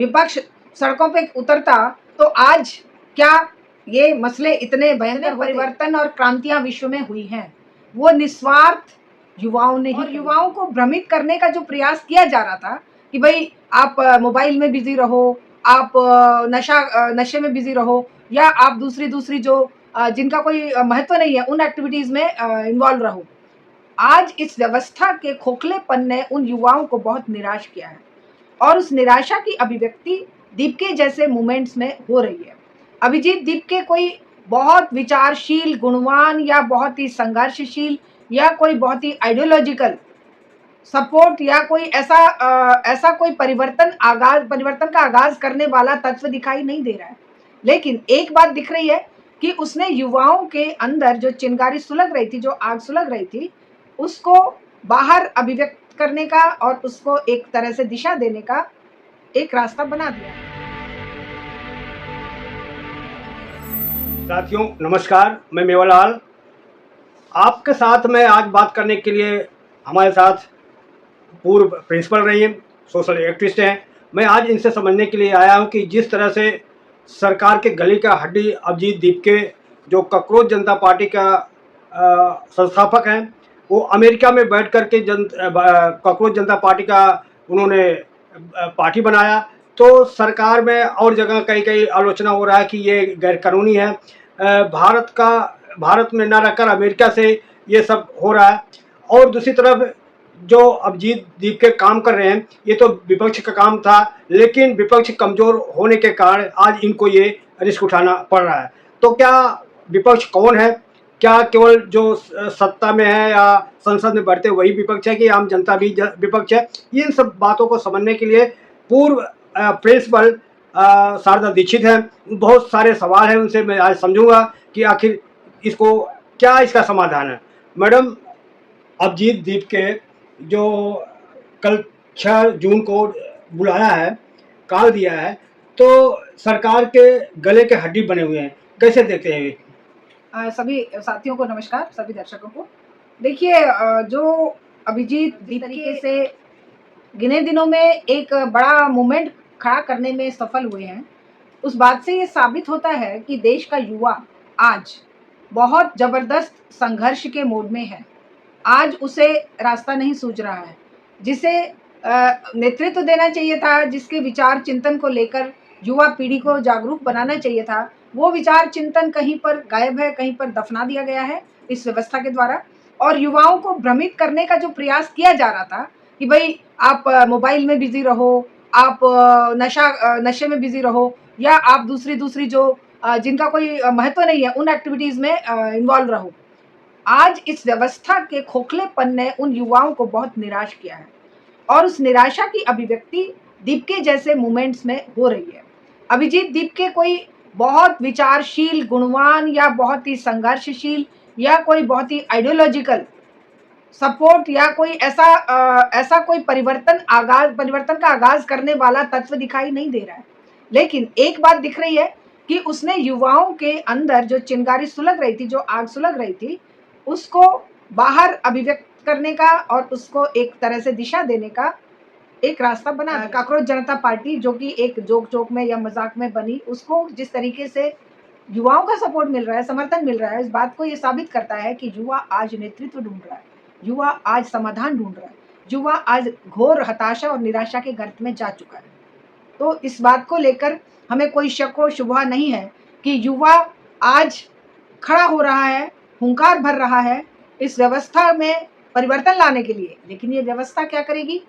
विपक्ष सड़कों पे उतरता तो आज क्या ये मसले इतने भयंकर परिवर्तन और क्रांतियां विश्व में हुई हैं, वो निस्वार्थ युवाओं ने ही। और युवाओं को भ्रमित करने का जो प्रयास किया जा रहा था कि भाई आप मोबाइल में बिजी रहो, आप नशे में बिजी रहो, या आप दूसरी दूसरी जो जिनका कोई महत्व नहीं है उन एक्टिविटीज में इन्वॉल्व रहो। आज इस व्यवस्था के खोखलेपन ने उन युवाओं को बहुत निराश किया है और उस निराशा की अभिव्यक्ति दीपके जैसे मूवमेंट्स में हो रही है। अभिजीत दीपके कोई बहुत विचारशील, गुणवान या बहुत ही संघर्षशील या कोई बहुत ही आइडियोलॉजिकल सपोर्ट या कोई ऐसा कोई परिवर्तन का आगाज करने वाला तत्व दिखाई नहीं दे रहा है। लेकिन एक बात दिख रही है कि उसने युवाओं के अंदर जो चिंगारी सुलग रही थी, जो आग सुलग रही थी, उसको बाहर अभिव्यक्त करने का और उसको एक तरह से दिशा देने का एक रास्ता बना दिया। साथियों नमस्कार, मैं मेवालाल आपके साथ में आज बात करने के लिए हमारे साथ पूर्व प्रिंसिपल रही हैं, सोशल एक्टिविस्ट हैं। मैं आज इनसे समझने के लिए आया हूं कि जिस तरह से सरकार के गले का हड्डी अभिजीत दीपके जो कॉकरोच जनता पार्टी का संस्थापक हैं, वो अमेरिका में बैठ कर के कॉकरोच जनता पार्टी का उन्होंने पार्टी बनाया। तो सरकार में और जगह कई कई आलोचना हो रहा है कि ये गैरकानूनी है। भारत में ना रहकर अमेरिका से ये सब हो रहा है। और दूसरी तरफ जो अभिजीत दीपके काम कर रहे हैं, ये तो विपक्ष का काम था, लेकिन विपक्ष कमजोर होने के कारण आज इनको ये रिस्क उठाना पड़ रहा है। तो क्या विपक्ष कौन है? क्या केवल जो सत्ता में है या संसद में बैठते वही विपक्ष है कि आम जनता भी विपक्ष है? इन सब बातों को समझने के लिए पूर्व प्रिंसिपल शारदा दीक्षित हैं। बहुत सारे सवाल हैं, उनसे मैं आज समझूंगा कि आखिर इसको क्या इसका समाधान है। मैडम, अभिजीत दीपके जो कल 6 जून को बुलाया है, कॉल दिया है, तो सरकार के गले के हड्डी बने हुए हैं, कैसे देखते हैं? सभी साथियों को नमस्कार, सभी दर्शकों को। देखिए, जो अभिजीत तरीके से गिने दिनों में एक बड़ा मूवमेंट खड़ा करने में सफल हुए हैं, उस बात से ये साबित होता है कि देश का युवा आज बहुत जबरदस्त संघर्ष के मोड में है। आज उसे रास्ता नहीं सूझ रहा है, जिसे नेतृत्व देना चाहिए था, जिसके विचार चिंतन को लेकर युवा पीढ़ी को जागरूक बनाना चाहिए था, वो विचार चिंतन कहीं पर गायब है, कहीं पर दफना दिया गया है इस व्यवस्था के द्वारा। और युवाओं को भ्रमित करने का जो प्रयास किया जा रहा था कि भाई आप मोबाइल में बिजी रहो, आप नशे में बिजी रहो, या आप दूसरी जो जिनका कोई महत्व नहीं है उन एक्टिविटीज में इन्वॉल्व रहो। आज इस व्यवस्था के खोखलेपन ने उन युवाओं को बहुत निराश किया है और उस निराशा की अभिव्यक्ति दीपके जैसे मूवमेंट्स में हो रही है। अभिजीत दीपके कोई बहुत विचारशील, गुणवान या बहुत ही संघर्षशील या कोई बहुत ही आइडियोलॉजिकल सपोर्ट या कोई ऐसा कोई परिवर्तन का आगाज करने वाला तत्व दिखाई नहीं दे रहा है। लेकिन एक बात दिख रही है कि उसने युवाओं के अंदर जो चिंगारी सुलग रही थी, जो आग सुलग रही थी, उसको बाहर अभिव्यक्त करने का और उसको एक तरह से दिशा देने का एक रास्ता बना। कॉकरोच जनता पार्टी जो कि एक जोक में या मजाक में बनी, उसको जिस तरीके से युवाओं का सपोर्ट मिल रहा है, समर्थन मिल रहा है, इस बात को ये साबित करता है कि युवा आज नेतृत्व ढूंढ रहा है, युवा आज समाधान ढूंढ रहा है, युवा आज घोर हताशा और निराशा के गर्त में जा चुका है। तो इस बात को लेकर हमें कोई शक व शुबहा नहीं है कि युवा आज खड़ा हो रहा है, हुंकार भर रहा है इस व्यवस्था में परिवर्तन लाने के लिए। लेकिन ये व्यवस्था क्या करेगी?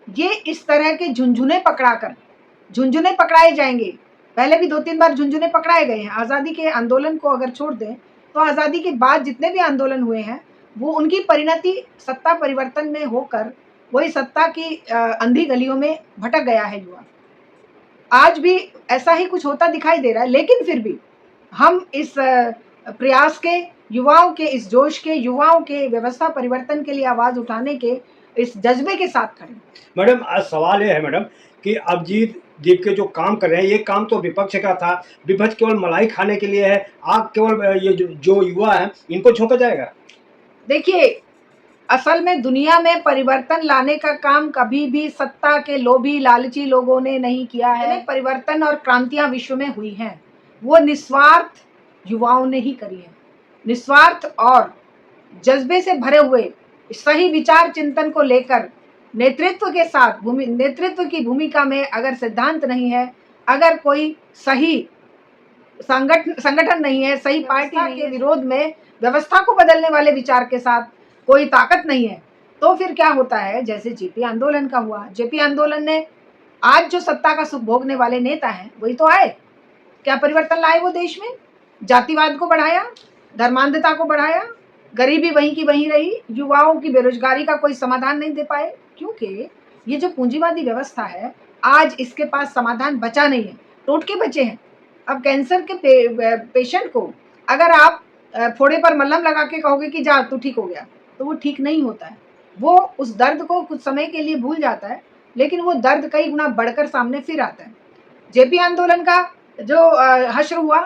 ये इस तरह के झुंझुने पकड़ाए जाएंगे। पहले भी 2-3 बार झुंझुने पकड़ाए गए हैं। आज़ादी के आंदोलन को अगर छोड़ दें तो आज़ादी के बाद जितने भी आंदोलन हुए हैं, वो उनकी परिणति सत्ता परिवर्तन में होकर वही सत्ता की अंधी गलियों में भटक गया है युवा। आज भी ऐसा ही कुछ होता दिखाई दे रहा है, लेकिन फिर भी हम इस प्रयास के, युवाओं के इस जोश के, युवाओं के व्यवस्था परिवर्तन के लिए आवाज उठाने के इस जज्बे के साथ खड़े। मैडम, आज सवाल ये है मैडम कि अभिजीत दीपके जो काम कर रहे हैं, ये काम तो विपक्ष का था। विपक्ष केवल मलाई खाने के लिए है, आप केवल ये जो युवा है इनको झोंका जाएगा? देखिए, असल में दुनिया में परिवर्तन लाने का काम कभी भी सत्ता के लोभी लालची लोगों ने नहीं किया है। परिवर्तन और क्रांतियां विश्व में हुई हैं, वो निस्वार्थ युवाओं ने ही करी है। निस्वार्थ और जज्बे से भरे हुए सही विचार चिंतन को लेकर नेतृत्व के साथ नेतृत्व की भूमिका में अगर सिद्धांत नहीं है, अगर कोई सही संगठन नहीं है, सही पार्टी के विरोध में व्यवस्था को बदलने वाले विचार के साथ कोई ताकत नहीं है, तो फिर क्या होता है, जैसे जेपी आंदोलन का हुआ। जेपी आंदोलन ने आज जो सत्ता का सुख भोगने वाले नेता हैं वही तो आए। क्या परिवर्तन लाए वो देश में? जातिवाद को बढ़ाया, धर्मांधता को बढ़ाया, गरीबी वहीं की वहीं रही, युवाओं की बेरोजगारी का कोई समाधान नहीं दे पाए, क्योंकि ये जो पूंजीवादी व्यवस्था है आज इसके पास समाधान बचा नहीं है, टोटके बचे हैं। अब कैंसर के पेशेंट को अगर आप फोड़े पर मलहम लगा के कहोगे कि जा तू ठीक हो गया, तो वो ठीक नहीं होता है। वो उस दर्द को कुछ समय के लिए भूल जाता है, लेकिन वो दर्द कई गुना बढ़कर सामने फिर आता है। जेपी आंदोलन का जो हश्र हुआ,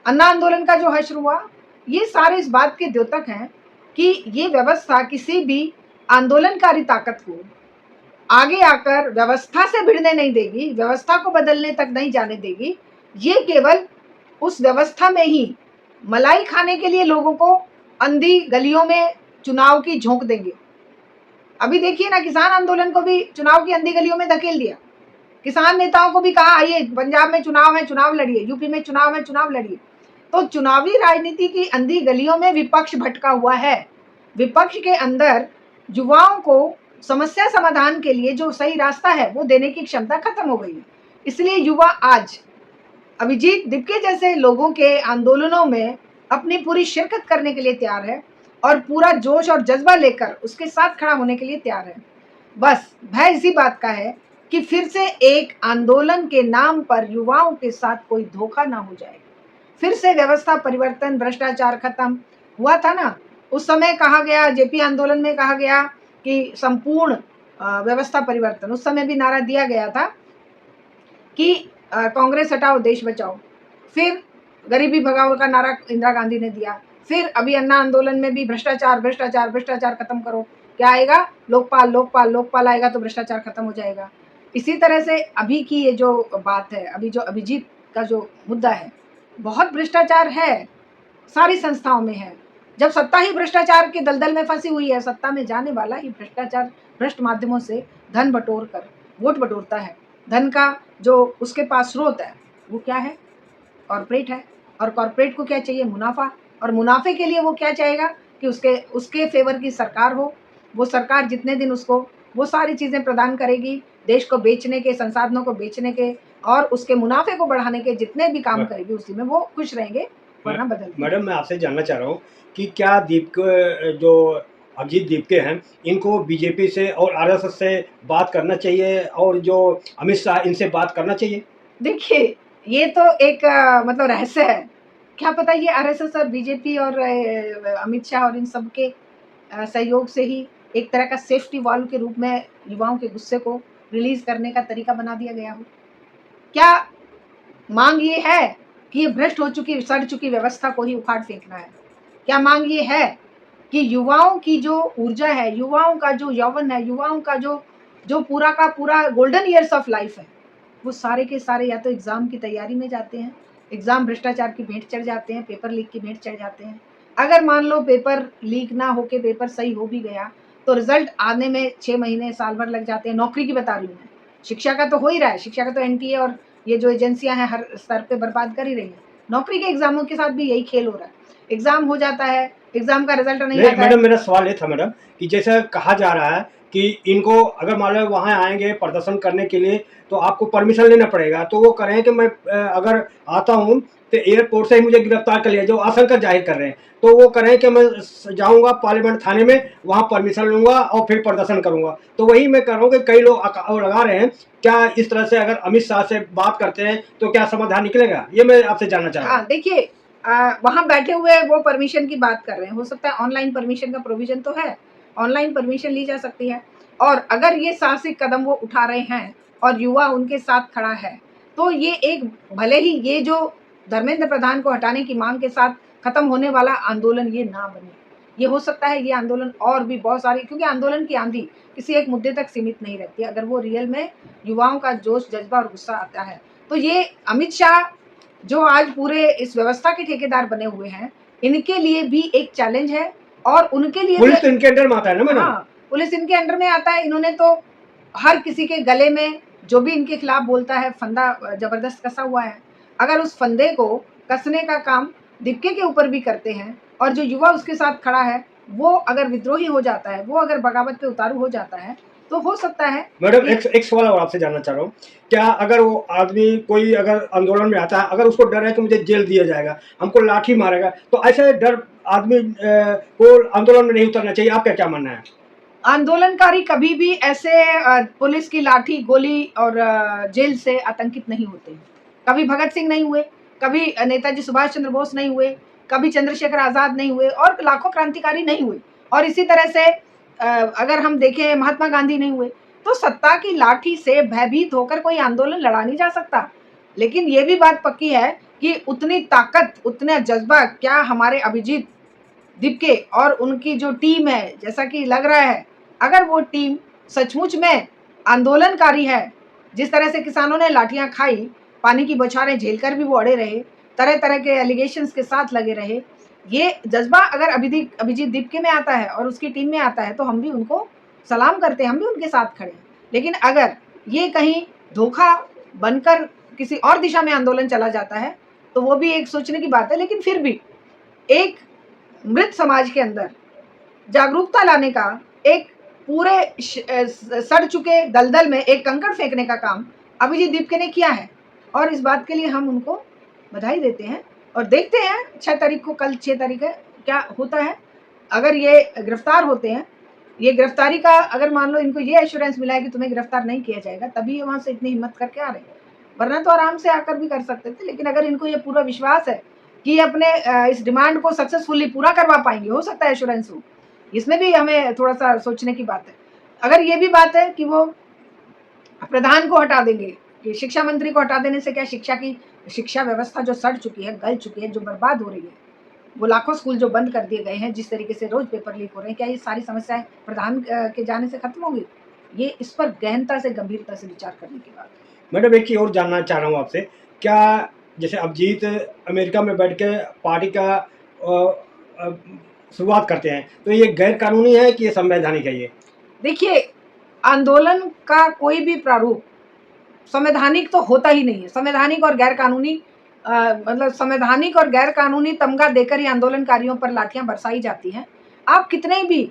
अन्ना आंदोलन का जो हश्र हुआ, ये सारे इस बात के द्योतक हैं कि ये व्यवस्था किसी भी आंदोलनकारी ताकत को आगे आकर व्यवस्था से भिड़ने नहीं देगी, व्यवस्था को बदलने तक नहीं जाने देगी। ये केवल उस व्यवस्था में ही मलाई खाने के लिए लोगों को अंधी गलियों में चुनाव की झोंक देंगे। अभी देखिए ना, किसान आंदोलन को भी चुनाव की अंधी गलियों में धकेल दिया। किसान नेताओं को भी कहा आइए पंजाब में चुनाव है, चुनाव लड़िए, यूपी में चुनाव है, चुनाव लड़िए। तो चुनावी राजनीति की अंधी गलियों में विपक्ष भटका हुआ है। विपक्ष के अंदर युवाओं को समस्या समाधान के लिए जो सही रास्ता है वो देने की क्षमता खत्म हो गई है। इसलिए युवा आज अभिजीत दीपके जैसे लोगों के आंदोलनों में अपनी पूरी शिरकत करने के लिए तैयार है और पूरा जोश और जज्बा लेकर उसके साथ खड़ा होने के लिए तैयार है। बस भय इसी बात का है कि फिर से एक आंदोलन के नाम पर युवाओं के साथ कोई धोखा ना हो जाए, फिर से व्यवस्था परिवर्तन, भ्रष्टाचार खत्म हुआ था ना। उस समय कहा गया, जेपी आंदोलन में कहा गया कि संपूर्ण व्यवस्था परिवर्तन, उस समय भी नारा दिया गया था कि कांग्रेस हटाओ देश बचाओ। फिर गरीबी भगाओ का नारा इंदिरा गांधी ने दिया। फिर अभी अन्ना आंदोलन में भी भ्रष्टाचार भ्रष्टाचार भ्रष्टाचार खत्म करो। क्या आएगा? लोकपाल लोकपाल लोकपाल आएगा तो भ्रष्टाचार खत्म हो जाएगा। इसी तरह से अभी की ये जो बात है, अभी जो अभिजीत का जो मुद्दा है, बहुत भ्रष्टाचार है, सारी संस्थाओं में है। जब सत्ता ही भ्रष्टाचार के दलदल में फंसी हुई है, सत्ता में जाने वाला ही भ्रष्टाचार भ्रष्ट माध्यमों से धन बटोर कर वोट बटोरता है। धन का जो उसके पास स्रोत है वो क्या है? कॉर्पोरेट है। और कॉर्पोरेट को क्या चाहिए? मुनाफा। और मुनाफे के लिए वो क्या चाहेगा कि उसके फेवर की सरकार हो। वो सरकार जितने दिन उसको वो सारी चीज़ें प्रदान करेगी, देश को बेचने के, संसाधनों को बेचने के और उसके मुनाफे को बढ़ाने के जितने भी काम करेगी, उसी में वो खुश रहेंगे, वरना बदल। मैडम, मैं आपसे जानना चाह रहा हूँ कि क्या जो अभिजीत दीपके हैं, इनको बीजेपी से और आरएसएस से बात करना चाहिए और जो अमित शाह, इनसे बात करना चाहिए? देखिए, ये तो एक मतलब रहस्य है। क्या पता ये आरएसएस और बीजेपी और अमित शाह और इन सब के सहयोग से ही एक तरह का सेफ्टी वॉल्व के रूप में युवाओं के गुस्से को रिलीज करने का तरीका बना दिया गया हो। क्या मांग ये है कि ये भ्रष्ट हो चुकी, सड़ चुकी व्यवस्था को ही उखाड़ फेंकना है? क्या मांग ये है कि युवाओं की जो ऊर्जा है, युवाओं का जो यौवन है, युवाओं का जो पूरा का पूरा गोल्डन ईयर्स ऑफ लाइफ है, वो सारे के सारे या तो एग्ज़ाम की तैयारी में जाते हैं, एग्ज़ाम भ्रष्टाचार की भेंट चढ़ जाते हैं, पेपर लीक की भेंट चढ़ जाते हैं। अगर मान लो पेपर लीक ना होके पेपर सही हो भी गया तो रिजल्ट आने में 6 महीने साल भर लग जाते हैं। नौकरी की बता रही हूँ मैं, शिक्षा का तो हो ही रहा है, शिक्षा का तो एनटीए और ये जो एजेंसियां हैं हर स्तर पे बर्बाद कर ही रही हैं। नौकरी के एग्जामों के साथ भी यही खेल हो रहा है। एग्जाम हो जाता है, एग्जाम का रिजल्ट नहीं आता है। मैडम, मेरा सवाल ये था मैडम कि जैसा कहा जा रहा है कि इनको अगर मान लो वहाँ आएंगे प्रदर्शन करने के लिए तो आपको परमिशन लेना पड़ेगा, तो वो कह रहे हैं कि मैं अगर आता हूँ तो एयरपोर्ट से ही मुझे गिरफ्तार कर लिया, जो आशंका जाहिर कर रहे हैं। तो वो कह रहे हैं कि मैं जाऊँगा पार्लियामेंट थाने में, वहाँ परमिशन लूँगा और फिर प्रदर्शन करूँगा। तो वही मैं कह रहा हूँ कि कई लोग लगा रहे हैं, क्या इस तरह से अगर अमित शाह से बात करते हैं तो क्या समाधान निकलेगा? ये मैं आपसे जानना चाह रहा हूँ। हाँ, देखिए, वहाँ बैठे हुए वो परमिशन की बात कर रहे हैं। हो सकता है ऑनलाइन परमिशन का प्रोविजन तो है, ऑनलाइन परमिशन ली जा सकती है। और अगर ये साहसिक कदम वो उठा रहे हैं और युवा उनके साथ खड़ा है, तो ये एक, भले ही ये जो धर्मेंद्र प्रधान को हटाने की मांग के साथ खत्म होने वाला आंदोलन ये ना बने, ये हो सकता है ये आंदोलन और भी बहुत सारी, क्योंकि आंदोलन की आंधी किसी एक मुद्दे तक सीमित नहीं रहती, अगर वो रियल में युवाओं का जोश, जज्बा और गुस्सा आता है। तो ये अमित शाह जो आज पूरे इस व्यवस्था के ठेकेदार बने हुए हैं, इनके लिए भी एक चैलेंज है, और उनके लिए पुलिस तो इनके अंडर में आता है ना मैडम? हाँ, पुलिस इनके अंडर में आता है। इन्होंने तो हर किसी के गले में जो भी इनके खिलाफ बोलता है फंदा जबरदस्त कसा हुआ है। अगर उस फंदे को कसने का काम दीपके के ऊपर भी करते हैं, और जो युवा उसके साथ खड़ा है वो अगर विद्रोही हो जाता है, वो अगर बगावत पे उतारू हो जाता है, तो हो सकता है। मैडम एक सवाल और आपसे जानना चाह रहा हूँ, क्या अगर वो आदमी कोई अगर आंदोलन में आता है, अगर उसको डर है कि मुझे जेल दिया जाएगा, हमको लाठी मारेगा, तो ऐसे डर आदमी को आंदोलन में नहीं उतरना चाहिए, आपका क्या मानना है? आंदोलनकारी कभी भी ऐसे पुलिस की लाठी, गोली और जेल से आतंकित नहीं होते। कभी भगत सिंह नहीं हुए, कभी नेताजी सुभाष चंद्र बोस नहीं हुए, कभी चंद्रशेखर आज़ाद नहीं हुए, और लाखों क्रांतिकारी नहीं हुए। और इसी तरह से अगर हम देखें महात्मा गांधी नहीं हुए। तो सत्ता की लाठी से भयभीत होकर कोई आंदोलन लड़ा नहीं जा सकता। लेकिन ये भी बात पक्की है कि उतनी ताकत, उतना जज्बा क्या हमारे अभिजीत दीपके और उनकी जो टीम है, जैसा कि लग रहा है, अगर वो टीम सचमुच में आंदोलनकारी है, जिस तरह से किसानों ने लाठियां खाई, पानी की बौछारें झेलकर भी वो अड़े रहे, तरह तरह के एलिगेशंस के साथ लगे रहे, ये जज्बा अगर अभिजीत दीपके में आता है और उसकी टीम में आता है, तो हम भी उनको सलाम करते हैं, हम भी उनके साथ खड़े हैं। लेकिन अगर ये कहीं धोखा बनकर किसी और दिशा में आंदोलन चला जाता है, तो वो भी एक सोचने की बात है। लेकिन फिर भी एक मृत समाज के अंदर जागरूकता लाने का, एक पूरे सड़ चुके दलदल में एक कंकड़ फेंकने का काम अभिजीत दीपके ने किया है, और इस बात के लिए हम उनको बधाई देते हैं। और देखते हैं 6 तारीख को, कल 6 तारीख है, क्या होता है। अगर ये गिरफ्तार होते हैं, ये गिरफ्तारी का अगर मान लो इनको ये एश्योरेंस मिला है कि तुम्हें गिरफ्तार नहीं किया जाएगा, तभी ये वहाँ से इतनी हिम्मत करके आ रहे हैं, वरना तो आराम से आकर भी कर सकते थे। लेकिन अगर इनको ये पूरा विश्वास है कि अपने इस डिमांड को सक्सेसफुली पूरा करवा पाएंगे, हो सकता है एश्योरेंस हो, इसमें भी हमें थोड़ा सा सोचने की बात है। अगर ये भी बात है कि वो प्रधान को हटा देंगे, कि शिक्षा मंत्री को हटा देने से क्या शिक्षा व्यवस्था जो सड़ चुकी है, गल चुकी है, जो बर्बाद हो रही है, वो लाखों स्कूल जो बंद कर दिए गए हैं, जिस तरीके से रोज पेपर लीक हो रहे हैं, क्या ये सारी समस्याएं प्रधान के जाने से खत्म होगी? ये इस पर गहनता से, गंभीरता से विचार करने की बात है। मैडम एक चीज़ और जानना चाह रहा हूँ आपसे, क्या जैसे अभिजीत अमेरिका में बैठ के पार्टी का शुरुआत करते हैं, तो ये गैर कानूनी है कि ये संवैधानिक है? ये देखिए, आंदोलन का कोई भी प्रारूप संवैधानिक तो होता ही नहीं है। संवैधानिक और गैर कानूनी मतलब संवैधानिक और गैर कानूनी तमगा देकर ही आंदोलनकारियों पर लाठियां बरसाई जाती हैं। आप कितने भी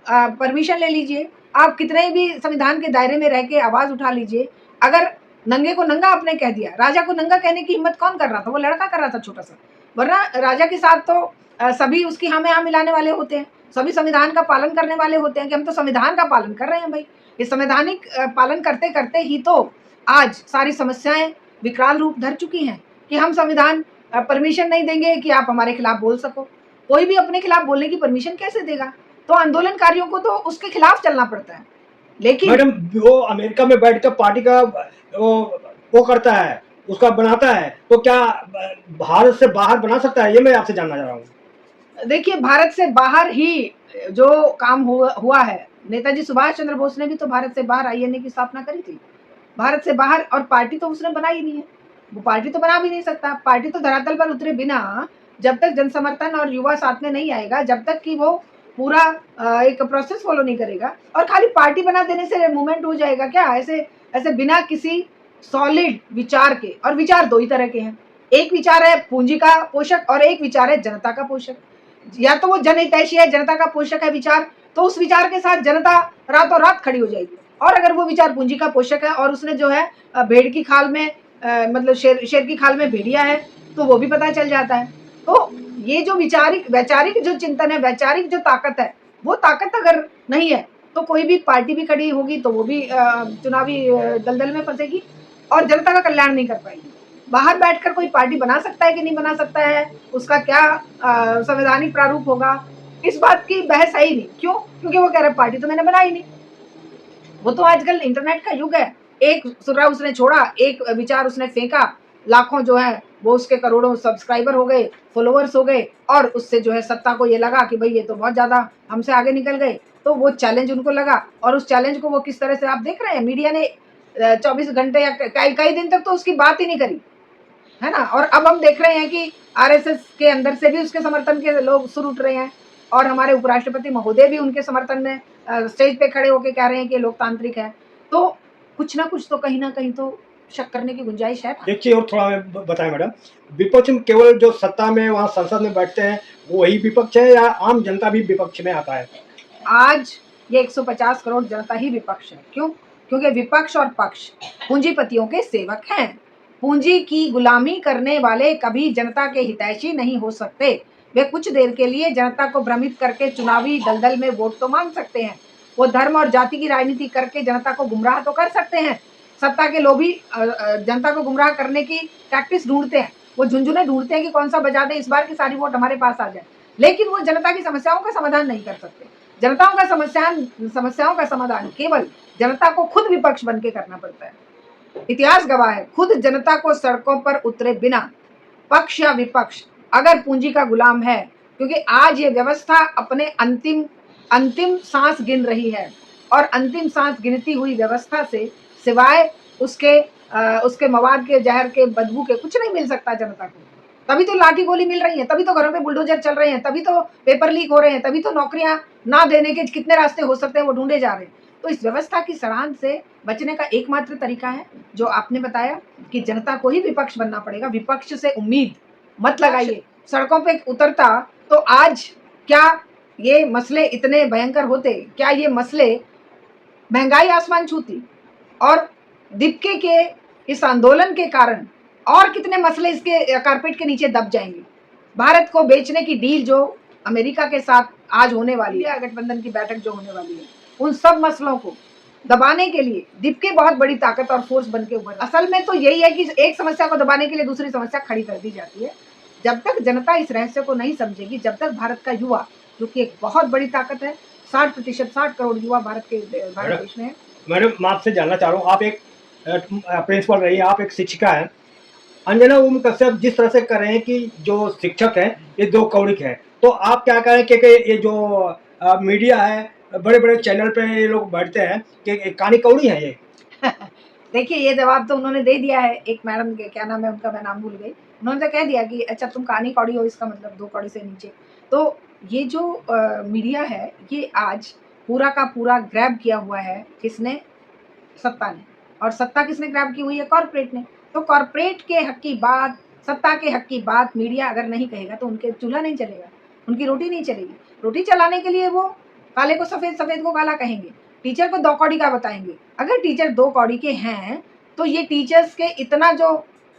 परमिशन ले लीजिए, आप कितने भी संविधान के दायरे में रह के आवाज़ उठा लीजिए, अगर नंगे को नंगा आपने कह दिया, राजा को नंगा कहने की हिम्मत कौन कर रहा था? वो लड़का कर रहा था छोटा सा। वरना राजा के साथ तो सभी उसकी हाँ में हाँ मिलाने वाले होते हैं, सभी संविधान का पालन करने वाले होते हैं कि हम तो संविधान का पालन कर रहे हैं भाई। ये संवैधानिक पालन करते करते ही तो आज सारी समस्याएं विकराल रूप धर चुकी हैं कि हम संविधान परमिशन नहीं देंगे कि आप हमारे खिलाफ बोल सको। कोई भी अपने खिलाफ बोलने की परमिशन कैसे देगा? तो आंदोलनकारियों को तो उसके खिलाफ चलना पड़ता है। लेकिन मैडम वो अमेरिका में बैठ कर पार्टी का वो करता है, उसका बनाता है, तो क्या भारत से बाहर बना सकता है? ये मैं आपसे जानना चाह रहा हूँ। देखिए, भारत से बाहर ही जो काम हुआ है, नेताजी सुभाष चंद्र बोस ने भी तो भारत से बाहर आईएनए की स्थापना करी थी। भारत से बाहर, और पार्टी तो उसने बनाई नहीं है, वो पार्टी तो बना भी नहीं सकता। पार्टी तो धरातल पर उतरे बिना, जब तक जनसमर्थन और युवा साथ में नहीं आएगा, जब तक कि वो पूरा एक प्रोसेस फॉलो नहीं करेगा, और खाली पार्टी बना देने से मूवमेंट हो जाएगा क्या? ऐसे बिना किसी सॉलिड विचार के, और विचार दो ही तरह के हैं, एक विचार है पूंजी का पोषक और एक विचार है जनता का पोषक। या तो वो जनहितैषी है, जनता का पोषक है विचार, तो उस विचार के साथ जनता रातों रात खड़ी हो जाएगी। और अगर वो विचार पूंजी का पोषक है और उसने जो है भेड़ की खाल में मतलब शेर की खाल में भेड़िया है, तो वो भी पता चल जाता है। तो ये जो वैचारिक जो चिंतन है, वैचारिक जो ताकत है, वो ताकत अगर नहीं है, तो कोई भी पार्टी भी खड़ी होगी तो वो भी चुनावी दलदल में फंसेगी और जनता का कल्याण नहीं कर पाएगी। बाहर बैठकर कोई पार्टी बना सकता है कि नहीं बना सकता है, उसका क्या संवैधानिक प्रारूप होगा, इस बात की बहस है ही नहीं। क्यों? क्योंकि वो कह रहे पार्टी तो मैंने बनाई नहीं। वो तो आजकल इंटरनेट का युग है, एक सुर्रा उसने छोड़ा, एक विचार उसने फेंका, लाखों जो है वो उसके करोड़ों सब्सक्राइबर हो गए, फॉलोअर्स हो गए, और उससे जो है सत्ता को ये लगा कि भाई ये तो बहुत ज़्यादा हमसे आगे निकल गए, तो वो चैलेंज उनको लगा। और उस चैलेंज को वो किस तरह से आप देख रहे हैं, मीडिया ने 24 घंटे या कई कई दिन तक तो उसकी बात ही नहीं करी, है ना। और अब हम देख रहे हैं कि आरएसएस के अंदर से भी उसके समर्थन के लोग सुर उठ रहे हैं, और हमारे उपराष्ट्रपति महोदय भी उनके समर्थन में स्टेज पे खड़े होकर कह रहे हैं कि लोकतांत्रिक है। तो कुछ ना कुछ तो कहीं ना कहीं तो शक करने की गुंजाइश है। एक चीज और थोड़ा मैं बताएं मैडम, विपक्ष में केवल जो सत्ता में वहाँ संसद में बैठते हैं वही विपक्ष है या आम जनता भी विपक्ष में आता है? आज ये 150 करोड़ जनता ही विपक्ष है। क्यों? क्योंकि विपक्ष और पक्ष पूंजीपतियों के सेवक हैं। पूंजी की गुलामी करने वाले कभी जनता के हितैषी नहीं हो सकते। वे कुछ देर के लिए जनता को भ्रमित करके चुनावी दलदल में वोट तो मांग सकते हैं, वो धर्म और जाति की राजनीति करके जनता को गुमराह तो कर सकते हैं। सत्ता के लोभी जनता को गुमराह करने की टैक्टिक्स ढूंढते हैं, वो झुंझुने ढूंढते हैं कि कौन सा बजा दे, इस बार की सारी वोट हमारे पास आ जाए, लेकिन वो जनता की समस्याओं का समाधान नहीं कर सकते। जनताओं का समस्याओं का समाधान केवल जनता को खुद विपक्ष बन के करना पड़ता है। इतिहास गवाह है, खुद जनता को सड़कों पर उतरे बिना पक्ष या विपक्ष अगर पूंजी का गुलाम है, क्योंकि आज ये व्यवस्था अपने अंतिम सांस गिन रही है, और अंतिम सांस गिनती हुई व्यवस्था से सिवाय उसके मवाद के, जहर के, बदबू के कुछ नहीं मिल सकता जनता को। तभी तो लाठी गोली मिल रही है, तभी तो घरों पे बुलडोजर चल रहे हैं, तभी तो पेपर लीक हो रहे हैं, तभी तो नौकरियां ना देने के कितने रास्ते हो सकते हैं वो ढूंढे जा रहे हैं। तो इस व्यवस्था की सड़ांध से बचने का एकमात्र तरीका है जो आपने बताया कि जनता को ही विपक्ष बनना पड़ेगा। विपक्ष से उम्मीद मत लगाइए। सड़कों पे उतरता तो आज क्या ये मसले इतने भयंकर होते? क्या ये मसले महंगाई आसमान छूती? और दिपके के इस आंदोलन के कारण और कितने मसले इसके कारपेट के नीचे दब जाएंगे। भारत को बेचने की डील जो अमेरिका के साथ आज होने वाली है, गठबंधन की बैठक जो होने वाली है, उन सब मसलों को दबाने के लिए दिपके बहुत बड़ी ताकत और फोर्स बन के उभर। असल में तो यही है कि एक समस्या को दबाने के लिए दूसरी समस्या खड़ी कर दी जाती है। जब तक जनता इस रहस्य को नहीं समझेगी, जब तक भारत का युवा, जो कि एक बहुत बड़ी ताकत है, 60% 60 करोड़ युवा भारत देश में है। मैडम मैं आपसे जानना चाह रहा हूँ, आप एक प्रिंसिपल रही हैं, आप एक शिक्षिका हैं। अंजना ओम कश्यप जिस तरह से कर रहे हैं कि जो शिक्षक हैं ये दो कौड़िक हैं, तो आप क्या कहें कि ये जो मीडिया है, बड़े बड़े चैनल पे ये लोग बैठते हैं कि कहानी कौड़ी है ये? देखिए, ये जवाब तो उन्होंने दे दिया है। एक मैडम के, क्या नाम है उनका, मैं नाम भूल गई, उन्होंने तो कह दिया कि अच्छा तुम कहानी कौड़ी हो, इसका मतलब 2 कौड़ी से नीचे। तो ये जो मीडिया है ये आज पूरा का पूरा ग्रैब किया हुआ है किसने? सत्ता ने। और सत्ता किसने ग्रैब की हुई है? कॉर्पोरेट ने। तो कॉर्पोरेट के हक की बात, सत्ता के हक की बात मीडिया अगर नहीं कहेगा तो उनके चूल्हा नहीं चलेगा, उनकी रोटी नहीं चलेगी। रोटी चलाने के लिए वो काले को सफ़ेद, सफ़ेद को काला कहेंगे, टीचर को 2 कौड़ी का बताएंगे। अगर टीचर 2 कौड़ी के हैं तो ये टीचर्स के इतना जो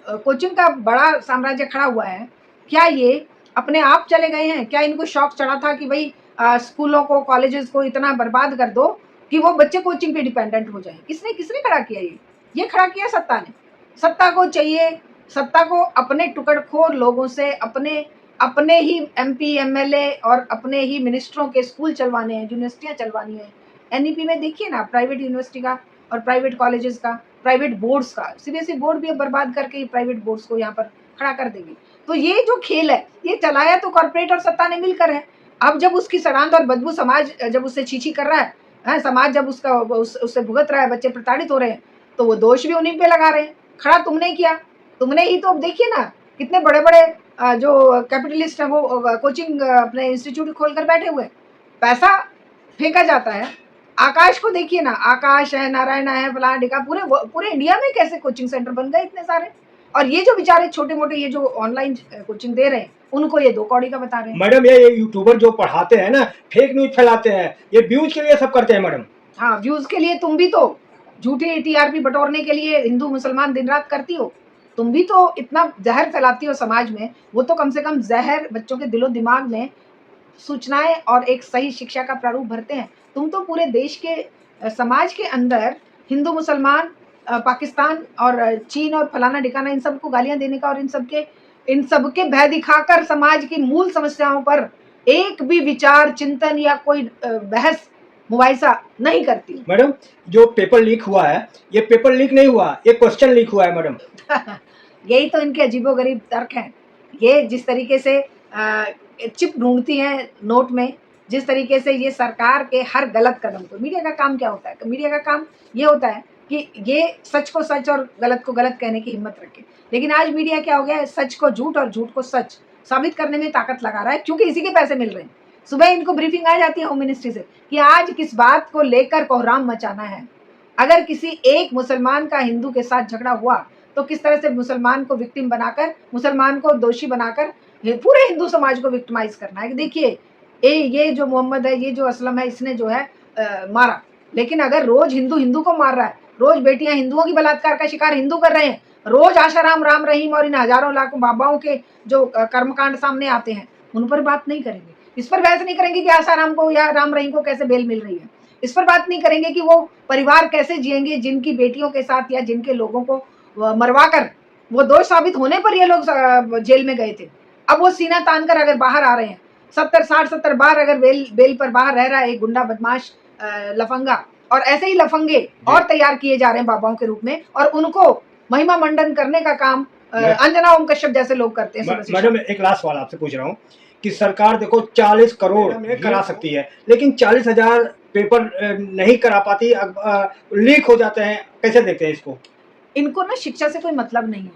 कोचिंग का बड़ा साम्राज्य खड़ा हुआ है, क्या ये अपने आप चले गए हैं? क्या इनको शौक चढ़ा था कि भाई स्कूलों को, कॉलेजेस को इतना बर्बाद कर दो कि वो बच्चे कोचिंग पे डिपेंडेंट हो जाएं? किसने किसने खड़ा किया ये खड़ा किया सत्ता ने। सत्ता को चाहिए, सत्ता को अपने टुकड़खोर लोगों से अपने ही एमपी, एमएलए और अपने ही मिनिस्टरों के स्कूल चलवाने हैं, यूनिवर्सिटियां चलवानी है। एनईपी में देखिए ना, प्राइवेट यूनिवर्सिटी का और प्राइवेट कॉलेजेस का, प्राइवेट बोर्ड्स का, सीबीएसई बोर्ड भी अब बर्बाद करके प्राइवेट बोर्ड्स को यहाँ पर खड़ा कर देगी। तो ये जो खेल है ये चलाया तो कॉर्पोरेट और सत्ता ने मिलकर है। अब जब उसकी सड़ांध और बदबू समाज जब उससे छीछी कर रहा है, समाज जब उससे भुगत रहा है, बच्चे प्रताड़ित हो रहे हैं, तो वो दोष भी उन्हीं पे लगा रहे हैं। खड़ा तुमने किया, तुमने ही। तो अब देखिए ना, कितने बड़े बड़े जो कैपिटलिस्ट हैं वो कोचिंग अपने इंस्टीट्यूट खोलकर बैठे हुए, पैसा फेंका जाता है। आकाश को देखिए ना, आकाश है, नारायणा है, फलाना ढिका, पूरे इंडिया में कैसे कोचिंग सेंटर बन गए इतने सारे। और ये जो बेचारे छोटे मोटे ये जो ऑनलाइन कोचिंग दे रहे हैं, उनको ये 2 कौड़ी का बता रहे हैं। मैडम ये यूट्यूबर जो पढ़ाते हैं ना, फेक न्यूज फैलाते हैं, ये व्यूज के लिए सब करते हैं मैडम। हाँ, व्यूज के लिए। तुम भी तो झूठी टीआरपी बटोरने के लिए हिंदू मुसलमान दिन रात करती हो। तुम भी तो इतना जहर फैलाती हो समाज में, वो तो कम से कम जहर बच्चों के दिलो दिमाग में सूचनाएं और एक सही शिक्षा का प्रारूप भरते हैं। तुम तो पूरे देश के समाज के अंदर हिंदू मुसलमान, पाकिस्तान और चीन और फलाना ढिकाना, इन सबको गालियां देने का और इन सबके भय दिखाकर समाज की मूल समस्याओं पर एक भी विचार, चिंतन या कोई बहस, मुबाहिसा नहीं करती। मैडम जो पेपर लीक हुआ है, ये पेपर लीक नहीं हुआ, ये क्वेश्चन लीक हुआ है मैडम। यही तो इनके अजीबोगरीब तर्क हैं। ये जिस तरीके से चिप ढूंढती हैं नोट में, जिस तरीके से ये सरकार के हर गलत कदम को, मीडिया का काम क्या होता है? मीडिया का काम ये होता है कि ये सच को सच और गलत को गलत कहने की हिम्मत रखे। लेकिन आज मीडिया क्या हो गया है, सच को झूठ और झूठ को सच साबित करने में ताकत लगा रहा है, क्योंकि इसी के पैसे मिल रहे हैं। सुबह इनको ब्रीफिंग आ जाती है होम मिनिस्ट्री से कि आज किस बात को लेकर कोहराम मचाना है। अगर किसी एक मुसलमान का हिंदू के साथ झगड़ा हुआ तो किस तरह से मुसलमान को विक्टिम बनाकर, मुसलमान को दोषी बनाकर पूरे हिंदू समाज को विक्टिमाइज करना है कि देखिए ये जो मोहम्मद है, ये जो असलम है, इसने जो है मारा। लेकिन अगर रोज हिंदू हिंदू को मार रहा है, रोज बेटियां हिंदुओं की बलात्कार का शिकार हिंदू कर रहे हैं, रोज आशाराम, राम रहीम और इन हजारों लाखों बाबाओं के जो कर्मकांड सामने आते हैं, उन पर बात नहीं करेंगे। इस पर बहस नहीं करेंगे कि आशाराम को या राम रहीम को कैसे बेल मिल रही है। इस पर बात नहीं करेंगे कि वो परिवार कैसे जिएंगे जिनकी बेटियों के साथ या जिनके लोगों को मरवा कर वो दोष साबित होने पर ये लोग जेल में गए थे। अब वो सीना तान कर अगर बाहर आ रहे हैं, 70 बार अगर बेल पर बाहर रह रहा है एक गुंडा बदमाश लफंगा, और ऐसे ही लफंगे और तैयार किए जा रहे हैं बाबाओं के रूप में, और उनको महिमा मंडन करने का काम अंजना ओम कश्यप जैसे लोग करते हैं। मैडम एक लास्ट सवाल आपसे पूछ रहा हूँ कि सरकार देखो 40 करोड़ करा सकती है, लेकिन 40,000 पेपर नहीं करा पाती, लीक हो जाते हैं, कैसे देखते हैं इसको? इनको ना शिक्षा से कोई मतलब नहीं है।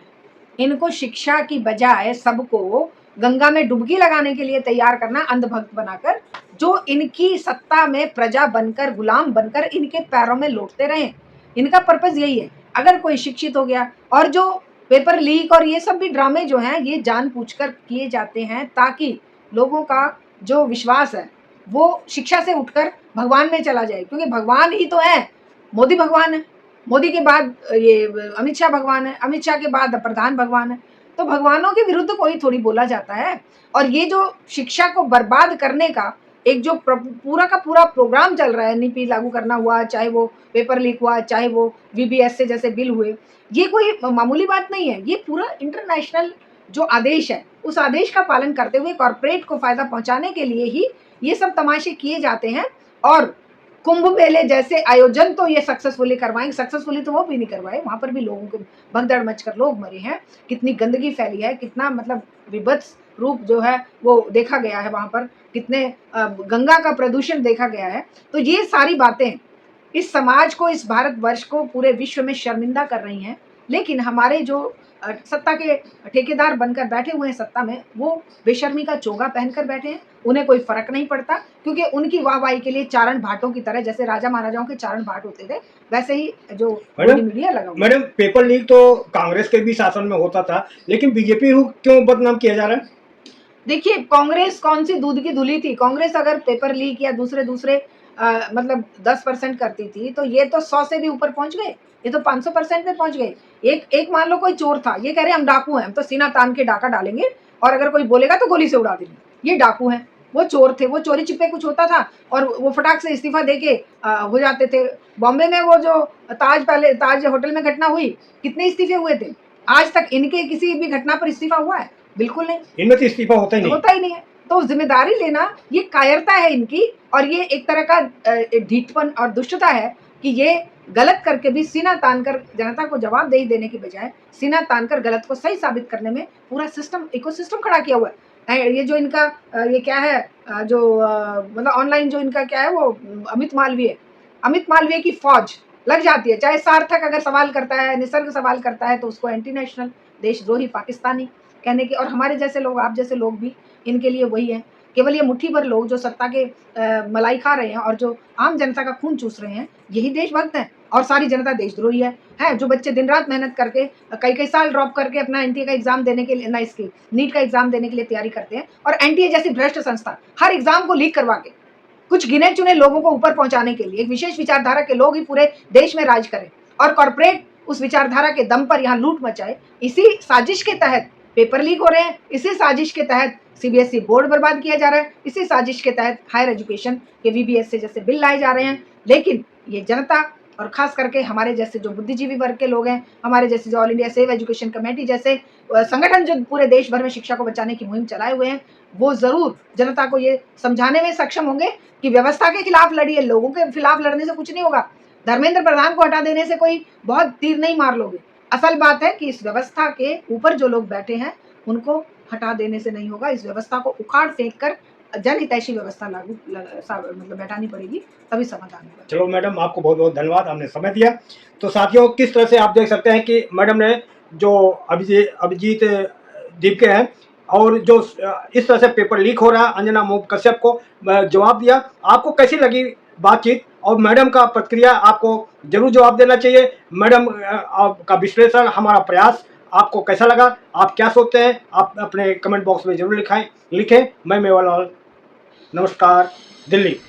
इनको शिक्षा की बजाय सबको गंगा में डुबकी लगाने के लिए तैयार करना, अंधभक्त बनाकर, जो इनकी सत्ता में प्रजा बनकर, गुलाम बनकर इनके पैरों में लौटते रहे। इनका पर्पस यही है। अगर कोई शिक्षित हो गया, और जो पेपर लीक और ये सब भी ड्रामे जो हैं, ये जानबूझकर किए जाते हैं ताकि लोगों का जो विश्वास है वो शिक्षा से उठकर भगवान में चला जाए, क्योंकि भगवान ही तो है। मोदी भगवान है, मोदी के बाद ये अमित शाह भगवान है, अमित शाह के बाद प्रधान भगवान है। तो भगवानों के विरुद्ध कोई थोड़ी बोला जाता है। और ये जो शिक्षा को बर्बाद करने का एक जो पूरा का पूरा प्रोग्राम चल रहा है, नीति लागू करना हुआ, चाहे वो पेपर लीक हुआ, चाहे वो वीबीएस से जैसे बिल हुए, ये कोई मामूली बात नहीं है। ये पूरा इंटरनेशनल जो आदेश है, उस आदेश का पालन करते हुए कॉर्पोरेट को फायदा पहुंचाने के लिए ही ये सब तमाशे किए जाते हैं। और कुंभ मेले जैसे आयोजन तो ये सक्सेसफुली करवाएंगे, सक्सेसफुली तो वो भी नहीं करवाए, वहां पर भी लोगों को भगदड़ मचकर लोग मरे हैं, कितनी गंदगी फैली है, कितना मतलब विभत्स रूप जो है वो देखा गया है वहां पर, कितने गंगा का प्रदूषण देखा गया है। तो ये सारी बातें इस समाज को, इस भारतवर्ष को पूरे विश्व में शर्मिंदा कर रही हैं। लेकिन हमारे जो सत्ता के ठेकेदार बनकर बैठे हुए हैं सत्ता में, वो बेशर्मी का चोगा पहनकर बैठे हैं। उन्हें कोई फर्क नहीं पड़ता, क्योंकि उनकी वाहवाही के लिए चारण भाटों की तरह, जैसे राजा महाराजाओं के चारण भाट होते थे, वैसे ही जो मीडिया लगा। मैडम पेपर लीक तो कांग्रेस के भी शासन में होता था, लेकिन बीजेपी क्यों बदनाम किया जा रहा है? देखिए, कांग्रेस कौन सी दूध की धुली थी? कांग्रेस अगर पेपर लीक या दूसरे मतलब 10% करती थी, तो ये तो 100 से भी ऊपर पहुंच गए, ये तो 500% पे पहुंच गए। एक मान लो कोई चोर था, ये कह रहे हम डाकू हैं, हम तो सीना तान के डाका डालेंगे और अगर कोई बोलेगा तो गोली से उड़ा देंगे। ये डाकू हैं, वो चोर थे, वो चोरी छिपे कुछ होता था और वो फटाक से इस्तीफा देके हो जाते थे। बॉम्बे में वो जो ताज होटल में घटना हुई, कितने इस्तीफे हुए थे? आज तक इनके किसी भी घटना पर इस्तीफा हुआ है? बिल्कुल नहीं। इनमें तो इस्तीफा होता ही नहीं है। तो जिम्मेदारी लेना ये कायरता है इनकी, और ये एक तरह का ढीठपन और दुष्टता है कि ये गलत करके भी सीना तानकर जनता को जवाबदेही देने की बजाय सीना तानकर गलत को सही साबित करने में पूरा सिस्टम, इकोसिस्टम खड़ा किया हुआ है। ये जो इनका ये क्या है, जो मतलब ऑनलाइन जो इनका क्या है, वो अमित मालवीय की फौज लग जाती है। चाहे सार्थक अगर सवाल करता है, निसर्ग सवाल करता है, तो उसको एंटी नेशनल, देशद्रोही, पाकिस्तानी कहने की, और हमारे जैसे लोग, आप जैसे लोग भी इनके लिए वही है। केवल ये मुट्ठी भर लोग जो सत्ता के मलाई खा रहे हैं और जो आम जनता का खून चूस रहे हैं, यही देशभक्त हैं, और सारी जनता देशद्रोही है। जो बच्चे दिन रात मेहनत करके कई साल ड्रॉप करके अपना एनटीए का एग्जाम देने के लिए, ना इसकी नीट का एग्जाम देने के लिए तैयारी करते हैं, और एनटीए जैसी भ्रष्ट संस्था हर एग्जाम को लीक करवा के कुछ गिने चुने लोगों को ऊपर पहुंचाने के लिए, एक विशेष विचारधारा के लोग ही पूरे देश में राज करें और कॉर्पोरेट उस विचारधारा के दम पर यहाँ लूट मचाए। इसी साजिश के तहत पेपर लीक हो रहे हैं, इसी साजिश के तहत सीबीएसई बोर्ड बर्बाद किया जा रहा है, इसी साजिश के तहत हायर एजुकेशन के वीबीएस से जैसे बिल लाए जा रहे हैं। लेकिन ये जनता, और खास करके हमारे जैसे जो बुद्धिजीवी वर्ग के लोग हैं, हमारे जैसे जो all India save education committee जैसे संगठन जो पूरे देश भर में शिक्षा को बचाने की मुहिम चलाए हुए हैं, वो जरूर जनता को ये समझाने में सक्षम होंगे कि व्यवस्था के खिलाफ लड़िए, लोगों के खिलाफ लड़ने से कुछ नहीं होगा। धर्मेंद्र प्रधान को हटा देने से कोई बहुत तीर नहीं मार लोगे। असल बात है कि इस व्यवस्था के ऊपर जो लोग बैठे हैं उनको हटा देने से नहीं होगा। इस व्यवस्था को उखाड़ फेंक कर जनहितैषी व्यवस्था मतलब बैठानी पड़ेगी, तभी समाधान होगा। चलो मैडम, आपको बहुत बहुत धन्यवाद, आपने समय दिया। तो साथियों, किस तरह से आप देख सकते हैं कि मैडम ने जो अभिजीत दीपके हैं और जो इस तरह से पेपर लीक हो रहा है अंजना मोम कश्यप को जवाब दिया। आपको कैसी लगी बातचीत और मैडम का प्रतिक्रिया? आपको जरूर जवाब देना चाहिए। मैडम का विश्लेषण, हमारा प्रयास आपको कैसा लगा, आप क्या सोचते हैं, आप अपने कमेंट बॉक्स में जरूर लिखें। मैं मेवालाल, नमस्कार, दिल्ली।